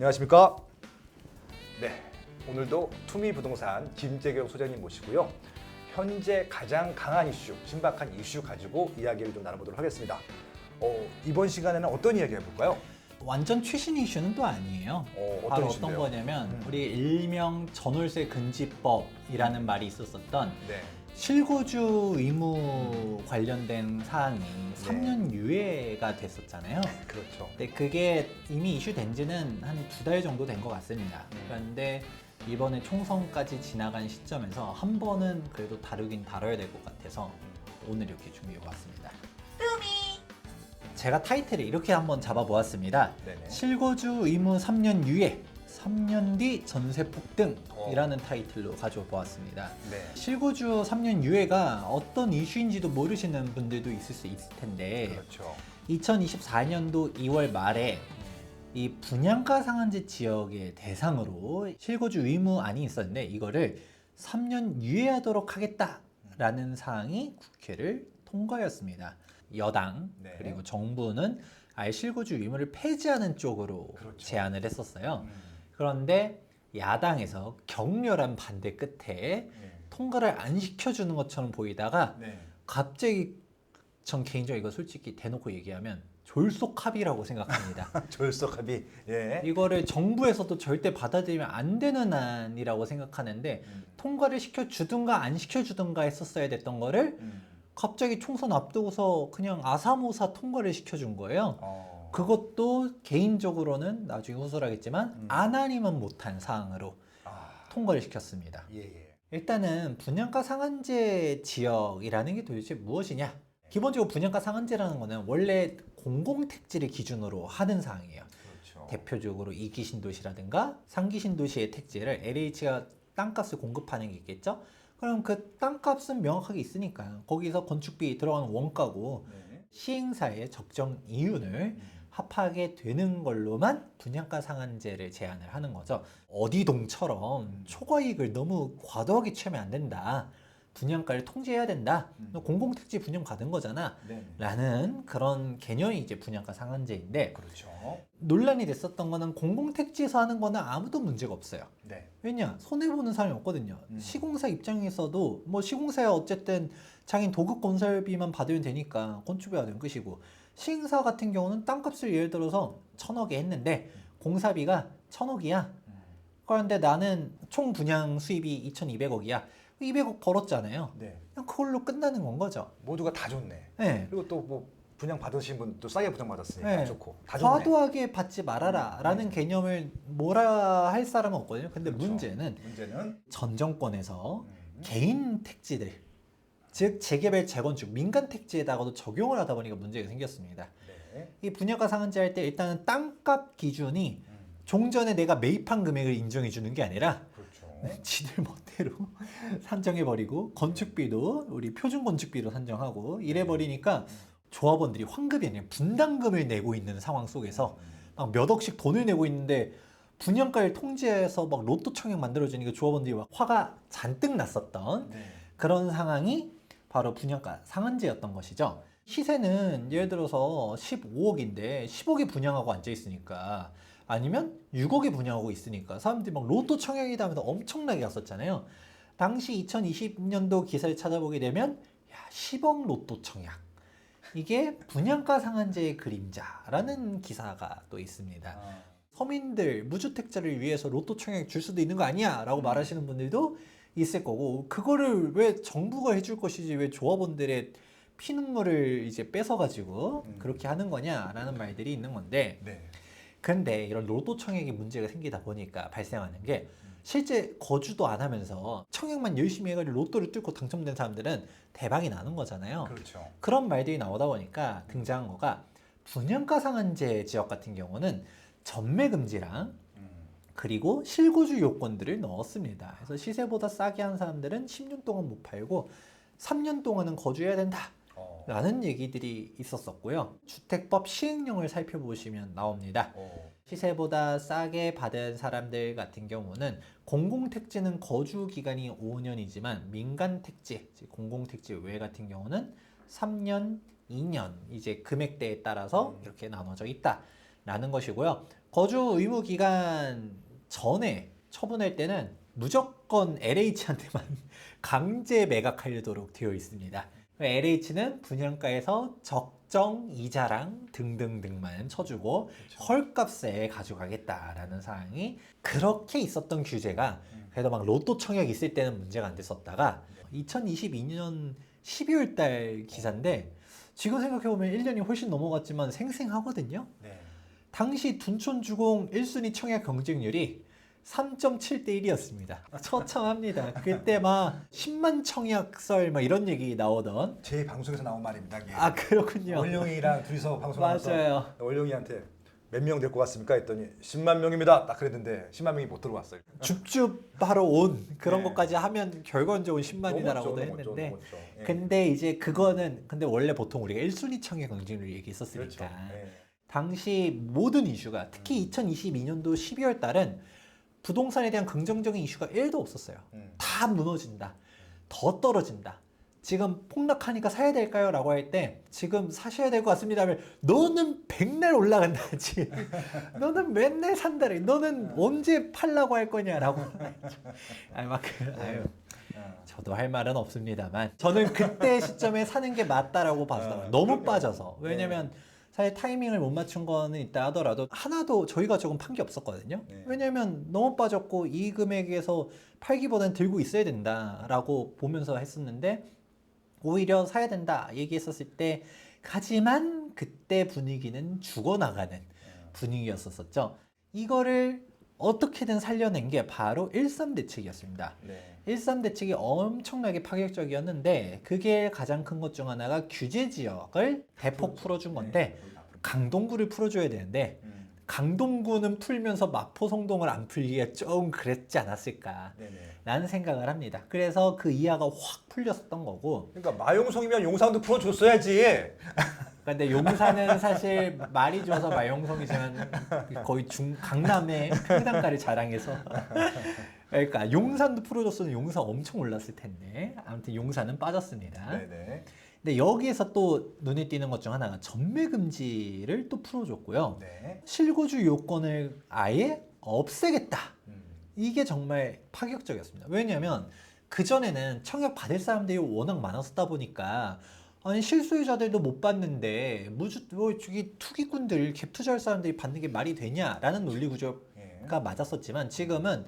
안녕하십니까? 네, 오늘도 투미부동산 김재경 소장님 모시고요. 현재 가장 강한 이슈, 신박한 이슈 가지고 이야기를 좀 나눠보도록 하겠습니다. 이번 시간에는 어떤 이야기 해볼까요? 완전 최신 이슈는 또 아니에요. 바로 어떤 거냐면 우리 일명 전월세 금지법이라는 말이 있었었던 네. 실거주 의무 관련된 사항이 3년 유예가 됐었잖아요. 그렇죠. 근데 그게 이미 이슈된 지는 한 2달 정도 된 것 같습니다. 그런데 이번에 총선까지 지나간 시점에서 한 번은 그래도 다루긴 다뤄야 될 것 같아서 오늘 이렇게 준비해 왔습니다. 제가 타이틀을 이렇게 한번 잡아보았습니다. 네네. 실거주 의무 3년 유예, 3년 뒤 전세 폭등이라는 타이틀로 가져와 보았습니다. 네. 실거주 3년 유예가 어떤 이슈인지도 모르시는 분들도 있을 수 있을 텐데 그렇죠. 2024년도 2월 말에 이 분양가 상한제 지역의 대상으로 실거주 의무안이 있었는데 이거를 3년 유예하도록 하겠다라는 사항이 국회를 통과했습니다. 여당 네. 그리고 정부는 아예 실거주 의무를 폐지하는 쪽으로 그렇죠. 제안을 했었어요. 그런데 야당에서 격렬한 반대 끝에 통과를 안 시켜주는 것처럼 보이다가 네. 갑자기 전 개인적으로 이거 솔직히 대놓고 얘기하면 졸속합의라고 생각합니다. 졸속합의. 예. 이거를 정부에서도 절대 받아들이면 안 되는 안이라고 생각하는데 통과를 시켜주든가 안 시켜주든가 했었어야 됐던 거를 갑자기 총선 앞두고서 그냥 아사모사 통과를 시켜준 거예요. 그것도 개인적으로는 나중에 호소하겠지만 안 아니면 못한 사항으로 통과를 시켰습니다. 예. 일단은 분양가 상한제 지역이라는 게 도대체 무엇이냐? 기본적으로 분양가 상한제라는 거는 원래 공공택지를 기준으로 하는 사항이에요. 그렇죠. 대표적으로 2기 신도시라든가 3기 신도시의 택지를 LH가 땅값을 공급하는 게 있겠죠? 그럼 그 땅값은 명확하게 있으니까요. 거기서 건축비 들어가는 원가고 네. 시행사의 적정 이윤을 합하게 되는 걸로만 분양가 상한제를 제한을 하는 거죠. 어디동처럼 초과이익을 너무 과도하게 취하면 안 된다. 분양가를 통제해야 된다. 너 공공택지 분양 받은 거잖아. 네. 라는 그런 개념이 이제 분양가 상한제인데 그렇죠. 논란이 됐었던 거는 공공택지에서 하는 거는 아무도 문제가 없어요. 네. 왜냐? 손해보는 사람이 없거든요. 시공사 입장에서도 뭐 시공사야 어쨌든 자기는 도급 건설비만 받으면 되니까 건축비 받으면 끝이고 시행사 같은 경우는 땅값을 예를 들어서 1,000억에 했는데 공사비가 1,000억이야. 그런데 나는 총 분양 수입이 2,200억이야. 200억 벌었잖아요. 네. 그냥 그걸로 끝나는 건 거죠. 모두가 다 좋네. 네. 그리고 또 뭐 분양 받으신 분도 싸게 분양 받았으니까 네. 좋고. 다 좋네. 과도하게 받지 말아라 라는 개념을 뭐라 할 사람은 없거든요. 근데 그렇죠. 문제는 전 정권에서 개인 택지들 즉 재개발 재건축 민간 택지에다가도 적용을 하다 보니까 문제가 생겼습니다. 네. 이 분양가 상한제 할 때 일단은 땅값 기준이 종전에 내가 매입한 금액을 인정해 주는 게 아니라 그렇죠. 지들 멋대로 산정해버리고 건축비도 우리 표준 건축비로 산정하고 이래버리니까 조합원들이 환급이 아니라 분담금을 내고 있는 상황 속에서 막 몇 억씩 돈을 내고 있는데 분양가를 통제해서 막 로또 청약 만들어주니까 조합원들이 막 화가 잔뜩 났었던 네. 그런 상황이 바로 분양가 상한제였던 것이죠. 시세는 예를 들어서 15억인데 10억에 분양하고 앉아있으니까 아니면 6억에 분양하고 있으니까 사람들이 막 로또 청약이다 하면서 엄청나게 갔었잖아요. 당시 2020년도 기사를 찾아보게 되면 10억 로또 청약. 이게 분양가 상한제의 그림자라는 기사가 또 있습니다. 서민들 무주택자를 위해서 로또 청약 줄 수도 있는 거 아니야 라고 말하시는 분들도 있을 거고 그거를 왜 정부가 해줄 것이지 왜 조합원들의 피눈물을 이제 뺏어가지고 그렇게 하는 거냐라는 말들이 있는 건데 네. 근데 이런 로또 청약이 문제가 생기다 보니까 발생하는 게 실제 거주도 안 하면서 청약만 열심히 해가지고 로또를 뚫고 당첨된 사람들은 대박이 나는 거잖아요. 그렇죠. 그런 말들이 나오다 보니까 등장한 거가 분양가 상한제 지역 같은 경우는 전매 금지랑 그리고 실거주 요건들을 넣었습니다. 그래서 시세보다 싸게 한 사람들은 10년 동안 못 팔고 3년 동안은 거주해야 된다. 라는 얘기들이 있었었고요. 주택법 시행령을 살펴보시면 나옵니다. 시세보다 싸게 받은 사람들 같은 경우는 공공택지는 거주 기간이 5년이지만 민간택지, 공공택지 외 같은 경우는 3년, 2년 이제 금액대에 따라서 이렇게 나눠져 있다. 라는 것이고요. 거주 의무 기간 전에 처분할 때는 무조건 LH한테만 강제 매각하도록 되어 있습니다. LH는 분양가에서 적정 이자랑 등등등만 쳐주고 헐값에 가져가겠다라는 사항이 그렇게 있었던 규제가 그래도 막 로또 청약 있을 때는 문제가 안 됐었다가 2022년 12월 달 기사인데 지금 생각해보면 1년이 훨씬 넘어갔지만 생생하거든요. 네. 당시 둔촌주공 1순위 청약 경쟁률이 3.7대 1이었습니다. 처참합니다. 그때 막 10만 청약설 막 이런 얘기 나오던. 제 방송에서 나온 말입니다. 이게. 아 그렇군요. 월룡이랑 둘이서 방송하면서 맞아요. 월룡이한테 몇 명 될 것 같습니까? 했더니 10만 명입니다. 딱 그랬는데 10만 명이 못 들어왔어요. 줍줍하러 온 그런 네. 것까지 하면 결과적으로 10만이다라고도 넘었죠, 했는데 넘었죠. 예. 근데 이제 그거는 근데 원래 보통 우리가 1순위 청약 경쟁률 얘기했었으니까 그렇죠. 예. 당시 모든 이슈가 특히 2022년도 12월 달은 부동산에 대한 긍정적인 이슈가 1도 없었어요. 다 무너진다. 더 떨어진다. 지금 폭락하니까 사야 될까요? 라고 할 때 지금 사셔야 될 것 같습니다 하면 너는 백날 올라간다지. 너는 맨날 산다래. 너는 언제 팔라고 할 거냐라고. 아유. 저도 할 말은 없습니다만 저는 그때 시점에 사는 게 맞다라고 봤어요. 너무 그럼요. 빠져서. 왜냐면 사실 타이밍을 못 맞춘 거는 있다 하더라도 하나도 저희가 조금 판 게 없었거든요. 네. 왜냐면 너무 빠졌고 이 금액에서 팔기보다는 들고 있어야 된다라고 보면서 했었는데 오히려 사야 된다 얘기했었을 때 하지만 그때 분위기는 죽어나가는 분위기였었죠. 이거를 어떻게든 살려낸 게 바로 1.3 대책이었습니다. 네. 1.3 대책이 엄청나게 파격적이었는데 그게 가장 큰 것 중 하나가 규제 지역을 대폭 풀어준 건데 강동구를 풀어줘야 되는데 강동구는 풀면서 마포 성동을 안 풀기가 좀 그랬지 않았을까 네네. 라는 생각을 합니다. 그래서 그 이하가 확 풀렸었던 거고 그러니까 마용성이면 용산도 풀어줬어야지. 근데 용산은 사실 말이 좋아서 마용성이지만 거의 강남의 평당가를 자랑해서 그러니까 용산도 풀어줬으면 용산 엄청 올랐을 텐데 아무튼 용산은 빠졌습니다. 네네. 근데 여기에서 또 눈에 띄는 것 중 하나가 전매 금지를 또 풀어줬고요. 네. 실거주 요건을 아예 없애겠다. 음. 이게 정말 파격적이었습니다. 왜냐하면 그전에는 청약 받을 사람들이 워낙 많았었다 보니까 아니 실소유자들도 못 받는데 저기 투기꾼들 갭 투자할 사람들이 받는 게 말이 되냐라는 논리 구조가 맞았었지만 지금은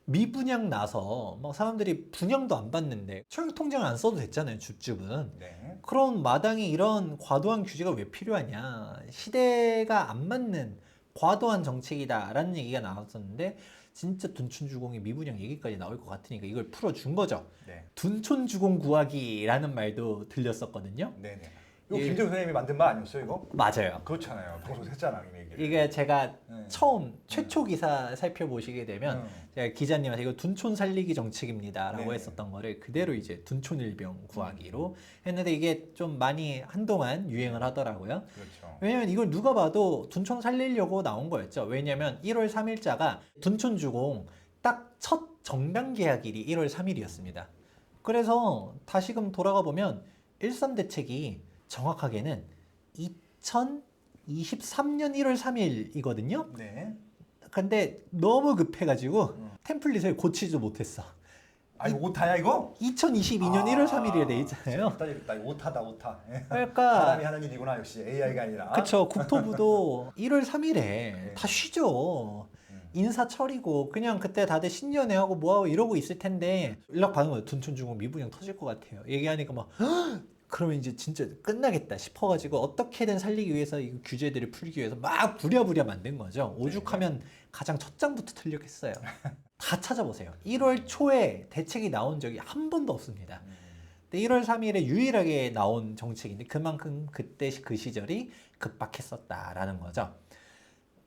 미분양 나서 막 사람들이 분양도 안 받는데 청약 통장을 안 써도 됐잖아요. 줍줍은. 네. 그런 마당에 이런 과도한 규제가 왜 필요하냐. 시대가 안 맞는 과도한 정책이다라는 얘기가 나왔었는데 진짜 둔촌주공이 미분양 얘기까지 나올 것 같으니까 이걸 풀어준 거죠. 네. 둔촌주공 구하기라는 말도 들렸었거든요. 네네. 이거 예. 김재훈 선생님이 만든 말 아니었어요, 이거? 맞아요. 그렇잖아요. 방송에서 했잖아, 이 얘기를. 이게 제가 네. 처음 최초 기사 살펴보시게 되면 음. 제가 기자님한테 이거 둔촌 살리기 정책입니다라고 네. 했었던 거를 그대로 이제 둔촌 일병 구하기로 했는데 이게 좀 많이 한동안 유행을 하더라고요. 그렇죠. 왜냐면 이걸 누가 봐도 둔촌 살리려고 나온 거였죠. 왜냐면 1월 3일자가 둔촌 주공 딱 첫 정당 계약일이 1월 3일이었습니다. 그래서 다시금 돌아가 보면 1.3 대책이 정확하게는 2023년 1월 3일이거든요. 네. 근데 너무 급해가지고 템플릿을 고치지도 못했어. 아니 오타야 이거? 2022년 1월 3일이라 돼 있잖아요. 재밌다. 오타다 오타. 그러니까 사람이 하는 일이구나 역시 AI가 아니라. 그쵸. 국토부도 1월 3일에 다 쉬죠. 인사 처리고 그냥 그때 다들 신년회 하고 뭐하고 이러고 있을 텐데 연락 받은 거예요. 둔촌주공 미분양 터질 것 같아요. 얘기하니까 막 그러면 이제 진짜 끝나겠다 싶어가지고 어떻게든 살리기 위해서 이 규제들을 풀기 위해서 막 부랴부랴 만든 거죠. 오죽하면 가장 첫 장부터 틀렸겠어요. 다 찾아보세요. 1월 초에 대책이 나온 적이 한 번도 없습니다. 근데 1월 3일에 유일하게 나온 정책인데 그만큼 그때 그 시절이 급박했었다라는 거죠.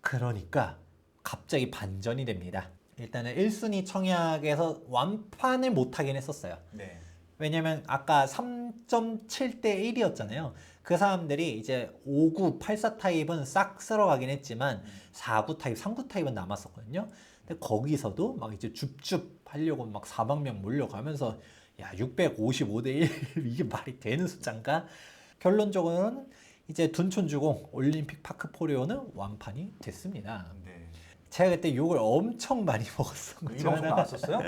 그러니까 갑자기 반전이 됩니다. 일단은 1순위 청약에서 완판을 못하긴 했었어요. 네. 왜냐면 아까 3.7대 1이었잖아요. 그 사람들이 이제 59, 84 타입은 싹 쓸어가긴 했지만 49 타입, 39 타입은 남았었거든요. 근데 거기서도 막 이제 줍줍 하려고 막 4만 명 몰려가면서 야 655대 1 이게 말이 되는 숫자인가? 결론적으로는 이제 둔촌주공 올림픽 파크 포레오는 완판이 됐습니다. 네. 제가 그때 욕을 엄청 많이 먹었어요. 이 방송 나왔었어요?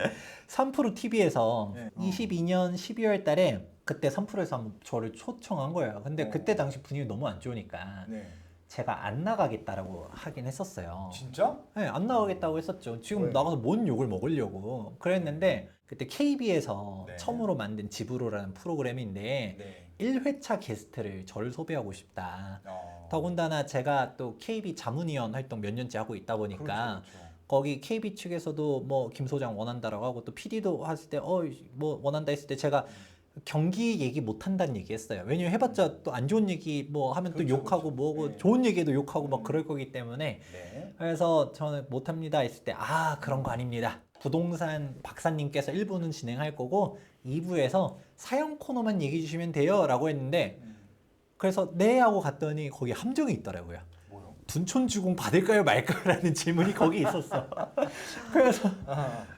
3프로 TV에서 네. 22년 12월 달에 그때 3프로에서 한번 저를 초청한 거예요. 근데 그때 당시 분위기 너무 안 좋으니까 네. 제가 안 나가겠다라고 하긴 했었어요. 진짜? 네, 안 나가겠다고 했었죠. 지금 왜? 나가서 뭔 욕을 먹으려고 그랬는데 그때 KB에서 네. 처음으로 만든 지브로라는 프로그램인데 네. 1회차 게스트를 저를 섭외하고 싶다. 어. 더군다나 제가 또 KB 자문위원 활동 몇 년째 하고 있다 보니까 그렇죠, 그렇죠. 거기 KB 측에서도 뭐 김 소장 원한다라고 하고 또 PD도 했을 때 뭐 원한다 했을 때 제가 경기 얘기 못 한다는 얘기 했어요. 왜냐면 해봤자 또 안 좋은 얘기 뭐 하면 또 그렇죠, 욕하고 그렇죠. 뭐고 네. 좋은 얘기도 욕하고 막 그럴 거기 때문에 네. 그래서 저는 못 합니다 했을 때 그런 거 아닙니다. 부동산 박사님께서 1부는 진행할 거고 2부에서 사연 코너만 얘기해 주시면 돼요 라고 했는데 그래서 네 하고 갔더니 거기 함정이 있더라고요. 뭐요? 둔촌주공 받을까요 말까요? 라는 질문이 거기 있었어. 그래서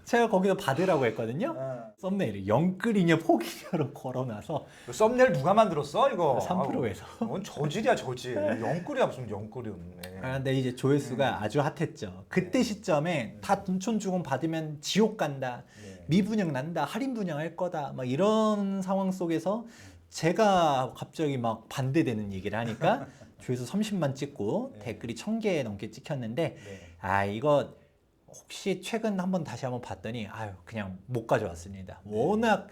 제가 거기서 받으라고 했거든요. 썸네일을 영끌이냐 포기냐로 걸어놔서 그 썸네일 누가 만들었어 이거? 3%에서. 뭔 저질이야 저질. 영끌이야 무슨 영끌이었네. 근데 이제 조회수가 아주 핫했죠. 그때 시점에 다 둔촌주공 받으면 지옥 간다. 네. 미분양 난다. 할인 분양할 거다. 막 이런 상황 속에서 제가 갑자기 막 반대되는 얘기를 하니까 조회수 30만 찍고 네. 댓글이 1000개 넘게 찍혔는데 네. 이거 혹시 최근 다시 한번 봤더니 그냥 못 가져왔습니다. 워낙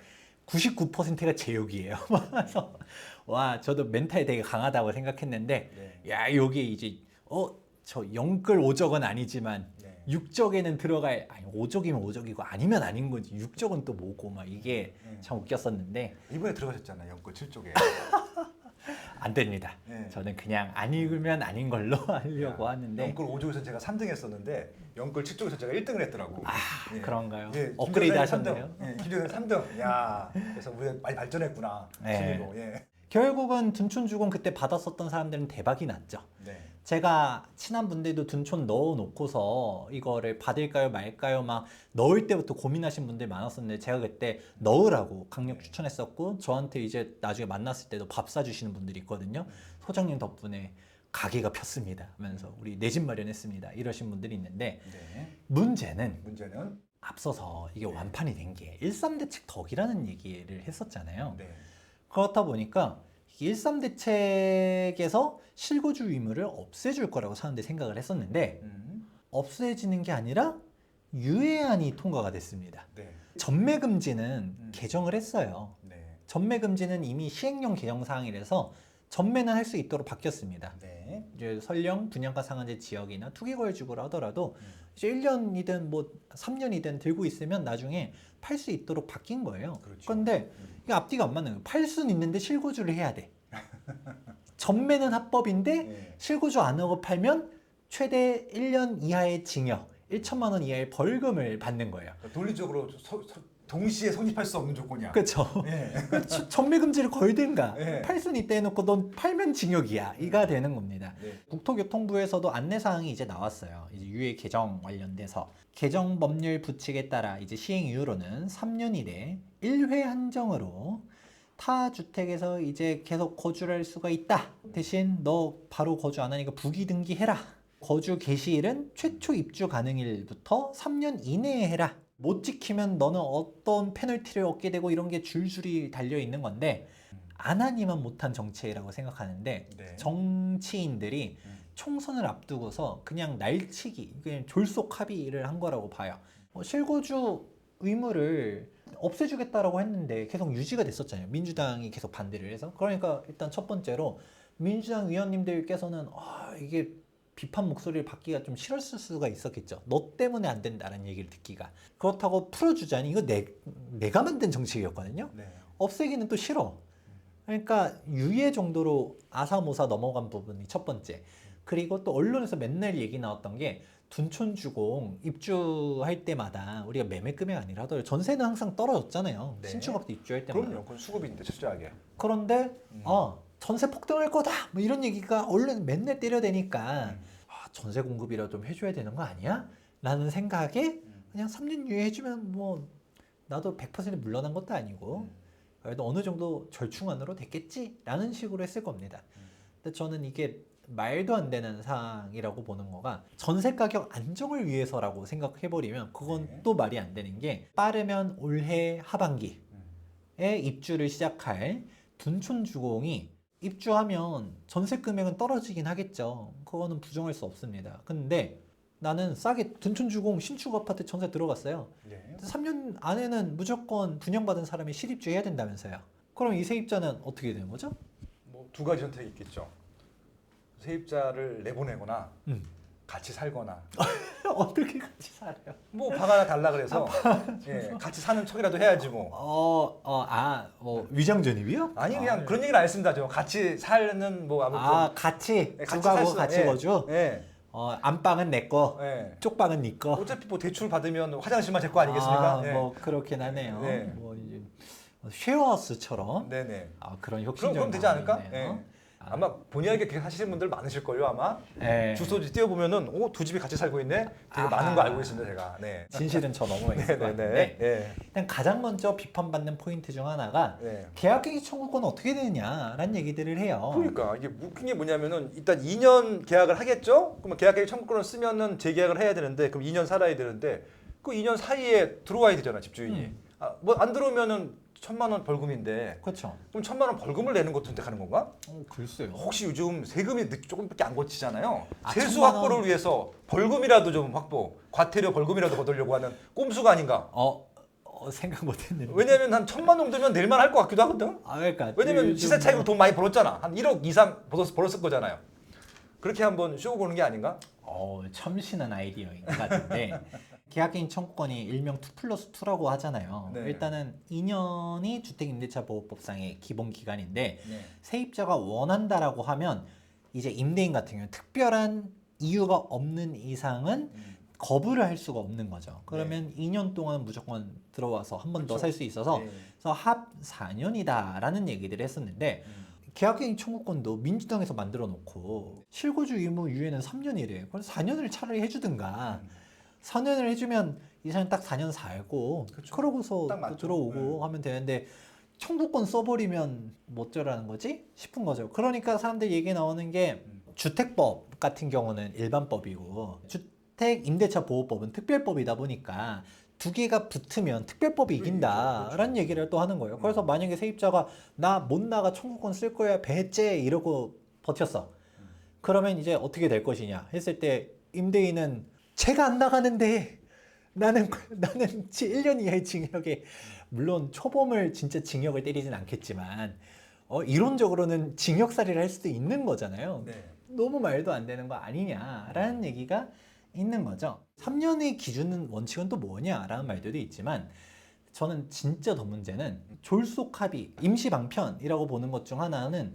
99%가 제 욕이에요. 그래서 와 저도 멘탈이 되게 강하다고 생각했는데 네. 야 여기 이제 저 영끌 5적은 아니지만 네. 6적에는 들어갈 5적이면 5적이고 아니면 아닌 거지 6적은 또 뭐고 막 이게 참 웃겼었는데 이번에 들어가셨잖아 영끌 7쪽에. 안 됩니다. 네. 저는 그냥 안 읽으면 아닌 걸로 하려고 하는데 영끌 5쪽에서 제가 3등 했었는데 영끌 7쪽에서 제가 1등을 했더라고. 예. 그런가요? 예, 업그레이드 김정현이 하셨네요. 3등. 예, 김정현 3등. 야, 그래서 우리가 많이 발전했구나. 네. 취미로. 예. 결국은 둔촌주공 그때 받았었던 사람들은 대박이 났죠. 네. 제가 친한 분들도 둔촌 넣어놓고서 이거를 받을까요 말까요 막 넣을 때부터 고민하신 분들 많았었는데 제가 그때 넣으라고 강력 추천했었고 저한테 이제 나중에 만났을 때도 밥 사주시는 분들이 있거든요. 소장님 덕분에 가게가 폈습니다 하면서 우리 내 집 마련했습니다 이러신 분들이 있는데 네. 문제는 앞서서 이게 완판이 된 게 13대책 덕이라는 얘기를 했었잖아요. 네. 그렇다 보니까 13대책에서 실거주 의무를 없애줄 거라고 사람들이 생각을 했었는데 없애지는 게 아니라 유예안이 통과가 됐습니다. 네. 전매금지는 개정을 했어요. 네. 전매금지는 이미 시행령 개정 사항이라서 전매는 할 수 있도록 바뀌었습니다. 네. 이제 설령 분양가 상한제 지역이나 투기거래주거를 하더라도 이제 1년이든 뭐 3년이든 들고 있으면 나중에 팔 수 있도록 바뀐 거예요. 그렇죠. 그런데 이게 앞뒤가 안 맞는 거예요. 팔 수는 있는데 실거주를 해야 돼. 전매는 합법인데 네. 실거주 안 하고 팔면 최대 1년 이하의 징역, 1천만 원 이하의 벌금을 받는 거예요. 그러니까 논리적으로 동시에 성립할 수 없는 조건이야. 그렇죠. 네. 전매금지를 걸든가 네. 팔 수는 있다 해놓고 넌 팔면 징역이야. 이가 되는 겁니다. 네. 국토교통부에서도 안내사항이 이제 나왔어요. 이제 유예 개정 관련돼서 개정 법률 부칙에 따라 이제 시행 이후로는 3년 이내 1회 한정으로 타 주택에서 이제 계속 거주를 할 수가 있다. 대신 너 바로 거주 안 하니까 부기 등기해라. 거주 개시일은 최초 입주 가능일부터 3년 이내에 해라. 못 지키면 너는 어떤 페널티를 얻게 되고 이런 게 줄줄이 달려 있는 건데 안 하니만 못한 정치라고 생각하는데 네. 정치인들이 총선을 앞두고서 그냥 날치기, 그냥 졸속 합의를 한 거라고 봐요. 실거주 의무를 없애주겠다라고 했는데 계속 유지가 됐었잖아요. 민주당이 계속 반대를 해서. 그러니까 일단 첫 번째로 민주당 위원님들께서는 이게 비판 목소리를 받기가 좀 싫었을 수가 있었겠죠. 너 때문에 안 된다는 얘기를 듣기가. 그렇다고 풀어주자니 이거 내가 만든 정책이었거든요. 네. 없애기는 또 싫어. 그러니까 유예 정도로 아사모사 넘어간 부분이 첫 번째. 그리고 또 언론에서 맨날 얘기 나왔던 게 둔촌주공 입주할 때마다 우리가 매매금액 아니라 하더라도 전세는 항상 떨어졌잖아요. 네. 신축학도 입주할 때마다. 그럼요. 그건 수급인데 철저하게. 그런데 전세 폭등할 거다 뭐 이런 얘기가 언론 맨날 때려대니까 전세 공급이라도 좀 해줘야 되는 거 아니야? 라는 생각에 그냥 3년 유예해주면 뭐 나도 100% 물러난 것도 아니고 그래도 어느 정도 절충안으로 됐겠지? 라는 식으로 했을 겁니다. 근데 저는 이게 말도 안 되는 사항이라고 보는 거가 전세 가격 안정을 위해서라고 생각해버리면 그건 네. 또 말이 안 되는 게 빠르면 올해 하반기에 입주를 시작할 둔촌주공이 입주하면 전세 금액은 떨어지긴 하겠죠. 그거는 부정할 수 없습니다. 근데 나는 싸게 둔촌주공 신축 아파트 전세 들어갔어요. 네. 3년 안에는 무조건 분양받은 사람이 실입주해야 된다면서요. 그럼 이 세입자는 어떻게 되는 거죠? 뭐 두 가지 선택이 있겠죠. 세입자를 내보내거나 음. 같이 살거나 어떻게 같이 살아요? 뭐 방 하나 달라 그래서 예, 같이 사는 척이라도 해야지 뭐. 뭐 위장 전입이요? 아니 그냥 그런 얘기는 안 했습니다. 저 같이 사는 뭐 아무튼 같이 예, 같이 주가고 살 수- 같이 예. 거주. 예. 안방은 내 거, 예. 쪽방은 네 거. 어차피 뭐 대출 받으면 화장실만 제 거 아니겠습니까? 예. 뭐 그렇긴 하네요. 네. 뭐 이제 쉐어하우스처럼 네네. 그런 그럼 혁신적인 되지 않을까? 방법이 있네요. 예. 아마 본의 아니게 그렇게 하시는 분들 많으실 걸요 아마. 예. 주소지 띄워보면은 두 집이 같이 살고 있네. 되게 많은 거 알고 있습니다 제가. 네. 진실은 저 너머에 있을 것 같은데 네네네. 예. 일단 가장 먼저 비판받는 포인트 중 하나가 네. 계약갱신 청구권은 어떻게 되느냐라는 얘기들을 해요. 그러니까 이게 웃긴 게 뭐냐면은 일단 2년 계약을 하겠죠? 그러면 계약갱신 청구권을 쓰면은 재계약을 해야 되는데 그럼 2년 살아야 되는데 그 2년 사이에 들어와야 되잖아 집주인이. 뭐 안 들어오면은 1,000만 원 벌금인데 그렇죠. 그럼 1,000만 원 벌금을 내는 것도 선택하는 건가? 글쎄요. 혹시 요즘 세금이 조금밖에 안 거치잖아요. 아, 세수 1,000만 원. 확보를 위해서 벌금이라도 좀 확보, 과태료 벌금이라도 거두려고 하는 꼼수가 아닌가? 생각 못했는데. 왜냐면 한 1,000만 원 정도면 낼만 할 것 같기도 하거든. 그러니까 왜냐면 요즘 시세 차익으로 돈 많이 벌었잖아. 한 1억 이상 벌었을 거잖아요. 그렇게 한번 쇼 보는 게 아닌가? 참신한 아이디어인 것 같은데 계약갱신 청구권이 일명 2+2라고 하잖아요. 네. 일단은 2년이 주택임대차보호법상의 기본 기간인데 네. 세입자가 원한다라고 하면 이제 임대인 같은 경우는 특별한 이유가 없는 이상은 거부를 할 수가 없는 거죠. 그러면 2년 동안 무조건 들어와서 한 번 더 그렇죠. 살 수 있어서 네. 그래서 합 4년이다라는 얘기들을 했었는데 계약갱신 청구권도 민주당에서 만들어 놓고 실거주 의무 유예는 3년이래. 그래서 4년을 차라리 해주든가 4년을 해주면 이 사람 딱 4년 살고 그쵸. 그러고서 딱 또 맞죠. 들어오고 하면 되는데 청구권 써버리면 뭐 어쩌라는 거지 싶은 거죠. 그러니까 사람들 얘기 나오는 게 주택법 같은 경우는 일반법이고 주택 임대차 보호법은 특별법이다 보니까 두 개가 붙으면 특별법이 이긴다라는 그렇죠. 얘기를 또 하는 거예요. 그래서 만약에 세입자가 나 못 나가 청구권 쓸 거야 배째 이러고 버텼어. 그러면 이제 어떻게 될 것이냐 했을 때 임대인은 제가 안 나가는데 나는 1년 이하의 징역에 물론 초범을 진짜 징역을 때리진 않겠지만 이론적으로는 징역살이를 할 수도 있는 거잖아요. 네. 너무 말도 안 되는 거 아니냐라는 얘기가 있는 거죠. 3년의 기준 원칙은 또 뭐냐라는 말들도 있지만 저는 진짜 더 문제는 졸속 합의, 임시 방편이라고 보는 것 중 하나는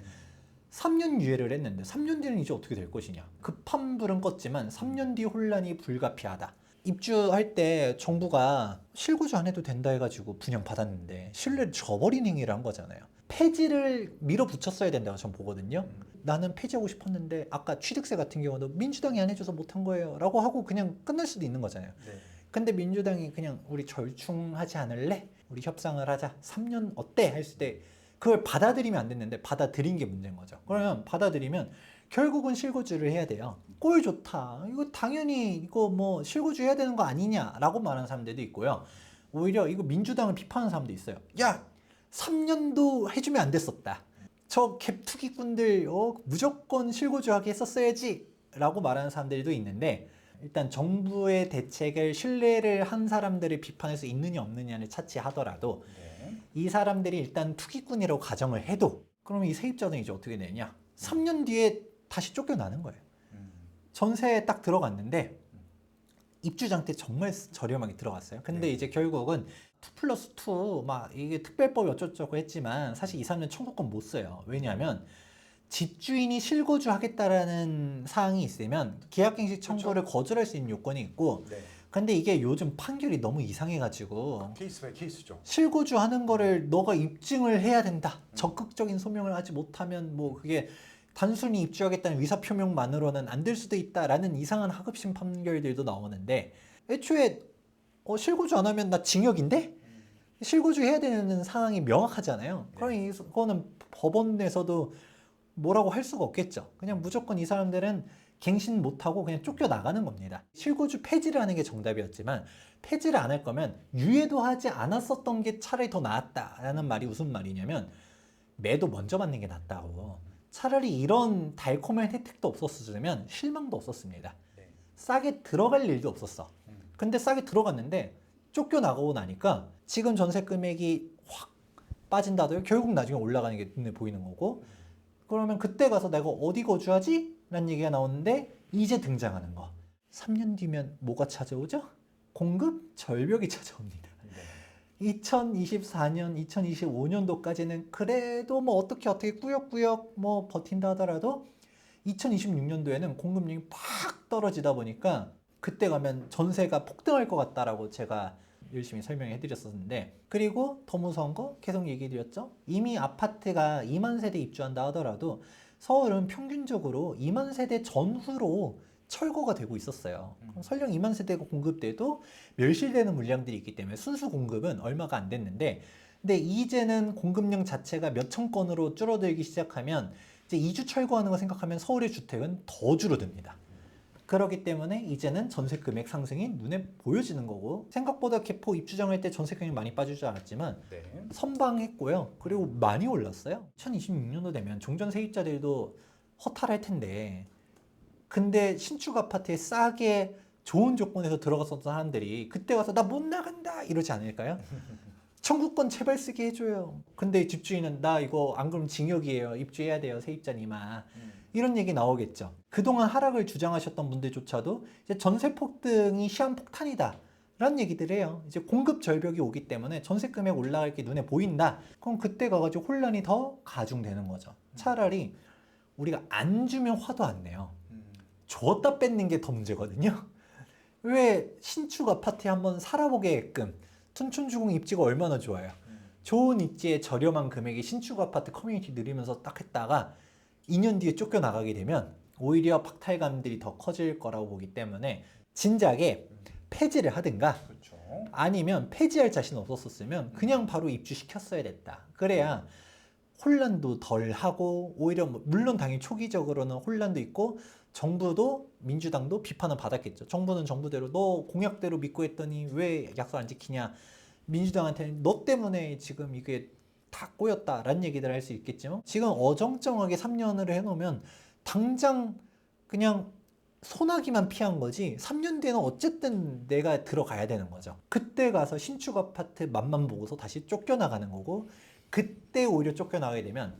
3년 유예를 했는데 3년 뒤는 이제 어떻게 될 것이냐. 급한 불은 껐지만 3년 뒤 혼란이 불가피하다. 입주할 때 정부가 실거주 안 해도 된다 해가지고 분양받았는데 신뢰를 저버린 행위를 한 거잖아요. 폐지를 밀어붙였어야 된다고 전 보거든요. 나는 폐지하고 싶었는데 아까 취득세 같은 경우도 민주당이 안 해줘서 못한 거예요 라고 하고 그냥 끝날 수도 있는 거잖아요. 네. 근데 민주당이 그냥 우리 절충하지 않을래? 우리 협상을 하자. 3년 어때? 했을 때 그걸 받아들이면 안 됐는데 받아들인 게 문제인 거죠. 그러면 받아들이면 결국은 실거주를 해야 돼요. 꼴 좋다. 이거 당연히 이거 뭐 실거주 해야 되는 거 아니냐라고 말하는 사람들도 있고요. 오히려 이거 민주당을 비판하는 사람도 있어요. 야, 3년도 해주면 안 됐었다. 저 갭 투기꾼들 무조건 실거주하게 했었어야지 라고 말하는 사람들도 있는데 일단 정부의 대책을 신뢰를 한 사람들을 비판할 수 있느냐 없느냐를 차치하더라도 네. 이 사람들이 일단 투기꾼이라고 가정을 해도 그러면 이 세입자는 이제 어떻게 되냐 3년 뒤에 다시 쫓겨나는 거예요. 전세에 딱 들어갔는데 입주장 때 정말 저렴하게 들어갔어요. 근데 네. 이제 결국은 2+2 막 이게 특별법이 어쩌고저쩌고 했지만 사실 이 사람은 청구권 못 써요. 왜냐하면 집주인이 실거주 하겠다라는 사항이 있으면 계약갱신 청구를 거절할 수 있는 요건이 있고 네. 근데 이게 요즘 판결이 너무 이상해가지고 케이스 바이 케이스죠. 실거주 하는 거를 너가 입증을 해야 된다. 적극적인 소명을 하지 못하면 뭐 그게 단순히 입주하겠다는 의사표명만으로는 안 될 수도 있다라는 이상한 하급심 판결들도 나오는데 애초에 실거주 안 하면 나 징역인데? 실거주 해야 되는 상황이 명확하잖아요. 그러니 그거는 법원에서도 뭐라고 할 수가 없겠죠. 그냥 무조건 이 사람들은 갱신 못하고 그냥 쫓겨나가는 겁니다. 실거주 폐지를 하는 게 정답이었지만 폐지를 안 할 거면 유예도 하지 않았었던 게 차라리 더 나았다라는 말이 무슨 말이냐면 매도 먼저 받는 게 낫다고. 차라리 이런 달콤한 혜택도 없었으면 실망도 없었습니다. 네. 싸게 들어갈 일도 없었어. 근데 싸게 들어갔는데 쫓겨나가고 나니까 지금 전세 금액이 확 빠진다 하더라도 결국 나중에 올라가는 게 눈에 보이는 거고, 그러면 그때 가서 내가 어디 거주하지? 라는 얘기가 나오는데 이제 등장하는 거. 3년 뒤면 뭐가 찾아오죠? 공급 절벽이 찾아옵니다. 네. 2024년, 2025년도까지는 그래도 뭐 어떻게 꾸역꾸역 뭐 버틴다 하더라도 2026년도에는 공급량이 팍 떨어지다 보니까 그때 가면 전세가 폭등할 것 같다라고 제가 열심히 설명해 드렸었는데, 그리고 더 무서운 거 계속 얘기해 드렸죠. 이미 아파트가 2만 세대 입주한다 하더라도 서울은 평균적으로 2만 세대 전후로 철거가 되고 있었어요. 그럼 설령 2만 세대가 공급돼도 멸실되는 물량들이 있기 때문에 순수 공급은 얼마가 안 됐는데, 근데 이제는 공급량 자체가 몇천 건으로 줄어들기 시작하면 이제 2주 철거하는 거 생각하면 서울의 주택은 더 줄어듭니다. 그렇기 때문에 이제는 전세 금액 상승이 눈에 보여지는 거고, 생각보다 개포 입주장할 때 전세 금액이 많이 빠질 줄 알았지만 네. 선방했고요. 그리고 많이 올랐어요. 2026년도 되면 종전 세입자들도 허탈할 텐데, 근데 신축 아파트에 싸게 좋은 조건에서 들어갔었던 사람들이 그때 가서 나 못 나간다 이러지 않을까요? 청구권 제발 쓰게 해줘요. 근데 집주인은 나 이거 안 그러면 징역이에요. 입주해야 돼요. 세입자님아. 이런 얘기 나오겠죠. 그동안 하락을 주장하셨던 분들조차도 이제 전세 폭등이 시한폭탄이다 라는 얘기들 해요. 이제 공급 절벽이 오기 때문에 전세 금액 올라갈 게 눈에 보인다. 그럼 그때 가가지고 혼란이 더 가중되는 거죠. 차라리 우리가 안 주면 화도 안 내요. 줬다 뺏는 게 더 문제거든요. 왜 신축 아파트에 한번 살아보게끔, 춘천주공 입지가 얼마나 좋아요. 좋은 입지에 저렴한 금액의 신축 아파트 커뮤니티 누리면서 딱 했다가 2년 뒤에 쫓겨나가게 되면 오히려 박탈감들이 더 커질 거라고 보기 때문에 진작에 폐지를 하든가, 그렇죠. 아니면 폐지할 자신 없었으면 그냥 바로 입주시켰어야 됐다. 그래야 혼란도 덜 하고, 오히려 물론 당연히 초기적으로는 혼란도 있고 정부도 민주당도 비판을 받았겠죠. 정부는 정부대로 너 공약대로 믿고 했더니 왜 약속 안 지키냐. 민주당한테는 너 때문에 지금 이게 다 꼬였다라는 얘기들 할 수 있겠지만, 지금 어정쩡하게 3년을 해놓으면 당장 그냥 소나기만 피한 거지 3년 뒤에는 어쨌든 내가 들어가야 되는 거죠. 그때 가서 신축 아파트 맛만 보고서 다시 쫓겨나가는 거고, 그때 오히려 쫓겨나가게 되면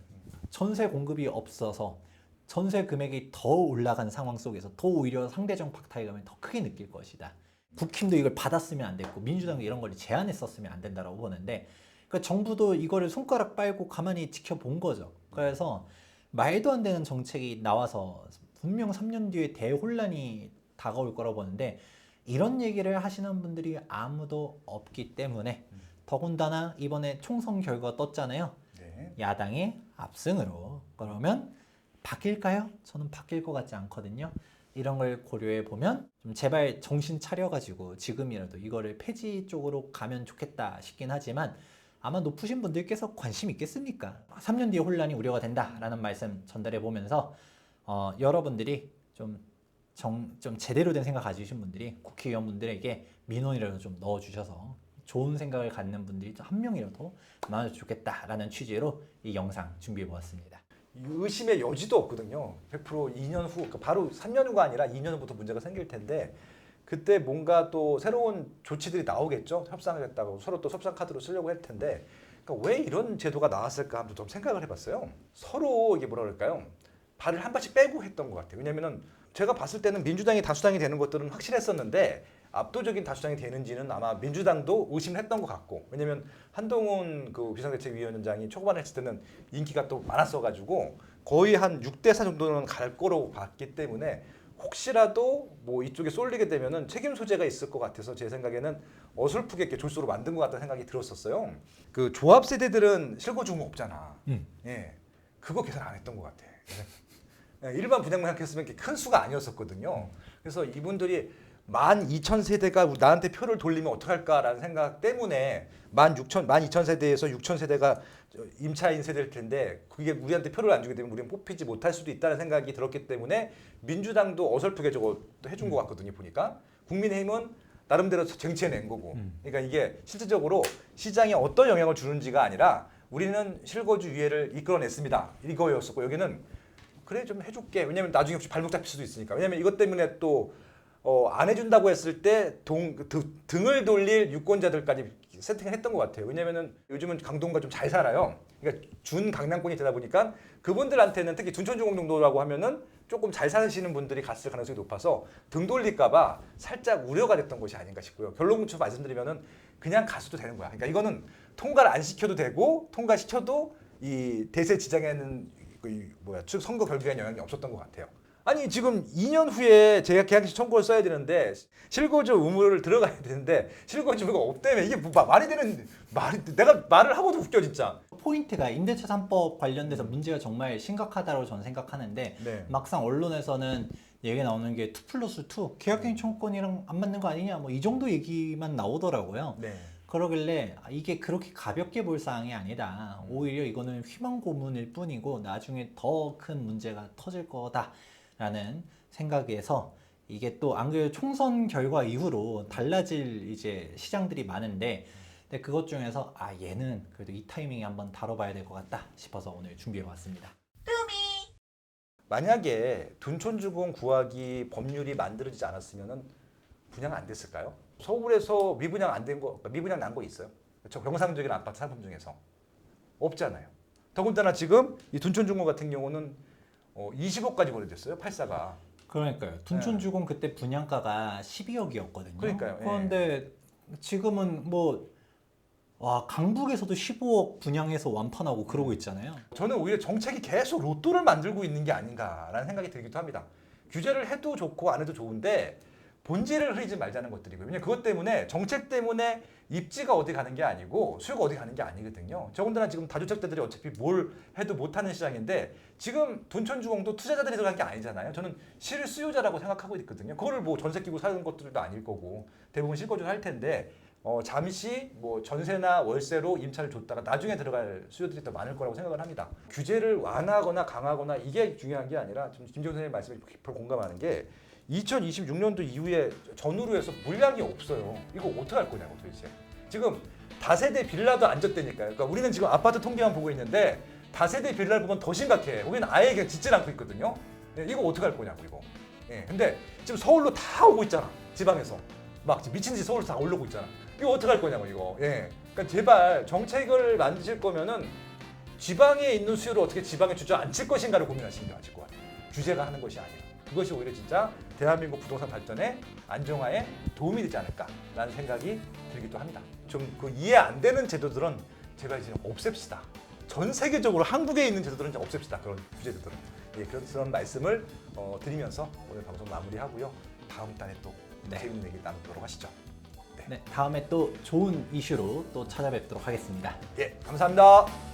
전세 공급이 없어서 전세 금액이 더 올라간 상황 속에서 더 오히려 상대적 박탈감을 더 크게 느낄 것이다. 국힘도 이걸 받았으면 안 됐고 민주당도 이런 걸 제한했었으면 안 된다고 보는데, 그러니까 정부도 이거를 손가락 빨고 가만히 지켜본 거죠. 그래서 말도 안 되는 정책이 나와서 분명 3년 뒤에 대혼란이 다가올 거라고 보는데, 이런 얘기를 하시는 분들이 아무도 없기 때문에, 더군다나 이번에 총선 결과 떴잖아요. 네. 야당의 압승으로. 그러면 바뀔까요? 저는 바뀔 것 같지 않거든요. 이런 걸 고려해 보면 좀 제발 정신 차려가지고 지금이라도 이거를 폐지 쪽으로 가면 좋겠다 싶긴 하지만, 아마 높으신 분들께서 관심 있겠습니까? 3년 뒤에 혼란이 우려가 된다라는 말씀 전달해 보면서 여러분들이 좀 제대로 된 생각 가지신 분들이 국회의원분들에게 민원이라도 좀 넣어주셔서 좋은 생각을 갖는 분들이 한 명이라도 많아졌으면 좋겠다라는 취지로 이 영상 준비해 보았습니다. 의심의 여지도 없거든요. 100% 2년 후, 그러니까 바로 3년 후가 아니라 2년 후부터 문제가 생길 텐데, 그때 뭔가 또 새로운 조치들이 나오겠죠. 협상을 했다고 서로 또 협상 카드로 쓰려고 할 텐데, 그러니까 왜 이런 제도가 나왔을까 한번 좀 생각을 해봤어요. 서로 이게 뭐라 그럴까요? 발을 한 발씩 빼고 했던 것 같아요. 왜냐면은 제가 봤을 때는 민주당이 다수당이 되는 것들은 확실했었는데, 압도적인 다수당이 되는지는 아마 민주당도 의심했던 것 같고, 왜냐면 한동훈 그 비상대책위원장이 초반에 했을 때는 인기가 또 많았어가지고 거의 한 6대4 정도는 갈 거로 봤기 때문에 혹시라도 뭐 이쪽에 쏠리게 되면은 책임 소재가 있을 것 같아서 제 생각에는 어설프게 이렇게 졸소로 만든 것 같다는 생각이 들었었어요. 그 조합 세대들은 실거주공 없잖아. 예, 그거 계산 안 했던 것 같아. 일반 분양만 생각했으면 큰 수가 아니었었거든요. 그래서 이분들이 12,000세대가 나한테 표를 돌리면 어떡할까라는 생각 때문에 12,000세대에서 6,000세대가 임차 인쇄될 텐데 그게 우리한테 표를 안 주게 되면 우리는 뽑히지 못할 수도 있다는 생각이 들었기 때문에 민주당도 어설프게 저거 또 해준 것 같거든요. 보니까 국민의힘은 나름대로 쟁취해낸 거고. 그러니까 이게 실질적으로 시장에 어떤 영향을 주는지가 아니라 우리는 실거주 유예를 이끌어냈습니다. 이거였었고 여기는 그래 좀 해줄게. 왜냐면 나중에 혹시 발목 잡힐 수도 있으니까. 왜냐면 이것 때문에 또 안 해준다고 했을 때 등을 돌릴 유권자들까지 세팅을 했던 것 같아요. 왜냐면은 요즘은 강동과 좀 잘 살아요. 그러니까 준 강남권이 되다 보니까 그분들한테는 특히 둔촌주공 정도라고 하면은 조금 잘 사시는 분들이 갔을 가능성이 높아서 등 돌릴까봐 살짝 우려가 됐던 것이 아닌가 싶고요. 결론부터 말씀드리면은 그냥 가서도 되는 거야. 그러니까 이거는 통과를 안 시켜도 되고 통과시켜도 이 대세 지정에는 즉 선거 결과에 영향이 없었던 것 같아요. 아니 지금 2년 후에 제가 계약시 청구를 써야 되는데 실거주 의무를 들어가야 되는데 실거주 의무가 없다며 이게 뭐 말이 되는 말이 내가 말을 하고도 웃겨 진짜. 포인트가 임대차 3법 관련돼서 문제가 정말 심각하다고 저는 생각하는데 네. 막상 언론에서는 얘기 나오는 게 2+2 계약갱 청구권이랑 안 맞는 거 아니냐 뭐 이 정도 얘기만 나오더라고요. 네. 그러길래 이게 그렇게 가볍게 볼 사항이 아니다. 오히려 이거는 희망 고문일 뿐이고 나중에 더 큰 문제가 터질 거다라는 생각에서 이게 또 안 그래도 총선 결과 이후로 달라질 이제 시장들이 많은데 근데 그것 중에서 얘는 그래도 이 타이밍에 한번 다뤄봐야 될 것 같다 싶어서 오늘 준비해 왔습니다. 만약에 둔촌주공 구하기 법률이 만들어지지 않았으면은 분양 안 됐을까요? 서울에서 미분양 안 된 거, 미분양 난 거 있어요? 저 정상적인 아파트 상품 중에서 없잖아요. 더군다나 지금 이 둔촌주공 같은 경우는 20억까지 거래됐어요. 84가. 그러니까요. 둔촌주공 그때 분양가가 12억이었거든요. 그러니까요. 예. 그런데 지금은 뭐 강북에서도 15억 분양해서 완판하고 그러고 있잖아요. 저는 오히려 정책이 계속 로또를 만들고 있는 게 아닌가라는 생각이 들기도 합니다. 규제를 해도 좋고 안 해도 좋은데 본질을 흐리지 말자는 것들이고요. 왜냐면 그것 때문에 정책 때문에 입지가 어디 가는 게 아니고 수요가 어디 가는 게 아니거든요. 더군다나 지금 다주택자들이 어차피 뭘 해도 못하는 시장인데 지금 둔촌주공도 투자자들이 들어간 게 아니잖아요. 저는 실수요자라고 생각하고 있거든요. 그거를 뭐 전세 끼고 사는 것들도 아닐 거고 대부분 실거주를 할 텐데 잠시 뭐 전세나 월세로 임차를 줬다가 나중에 들어갈 수요들이 더 많을 거라고 생각을 합니다. 규제를 완화하거나 강화하거나 이게 중요한 게 아니라 지금 김정은 선생님 말씀에 100% 공감하는 게 2026년도 이후에 전후로 해서 물량이 없어요. 이거 어떻게 할 거냐고 도대체. 지금 다세대 빌라도 안 졌다니까요. 그러니까 우리는 지금 아파트 통계만 보고 있는데 다세대 빌라를 보면 더 심각해. 거기는 아예 그냥 짓질 않고 있거든요. 이거 어떻게 할 거냐고 이거. 근데 지금 서울로 다 오고 있잖아. 지방에서. 막 미친 듯이 서울로 다 올라오고 있잖아. 이거 어떻게 할 거냐고 이거. 그러니까 제발 정책을 만드실 거면은 지방에 있는 수요를 어떻게 지방에 주저앉힐 것인가를 고민하시는 게 맞을 것 같아요. 규제가 하는 것이 아니라. 그것이 오히려 진짜 대한민국 부동산 발전에 안정화에 도움이 되지 않을까라는 생각이 들기도 합니다. 좀 그 이해 안 되는 제도들은 제가 이제 없앱시다. 전 세계적으로 한국에 있는 제도들은 이제 없앱시다. 그런 규제들은. 그런 말씀을 드리면서 오늘 방송 마무리하고요. 다음 달에 또 재밌는 얘기 나누도록 하시죠. 네, 다음에 또 좋은 이슈로 또 찾아뵙도록 하겠습니다. 감사합니다.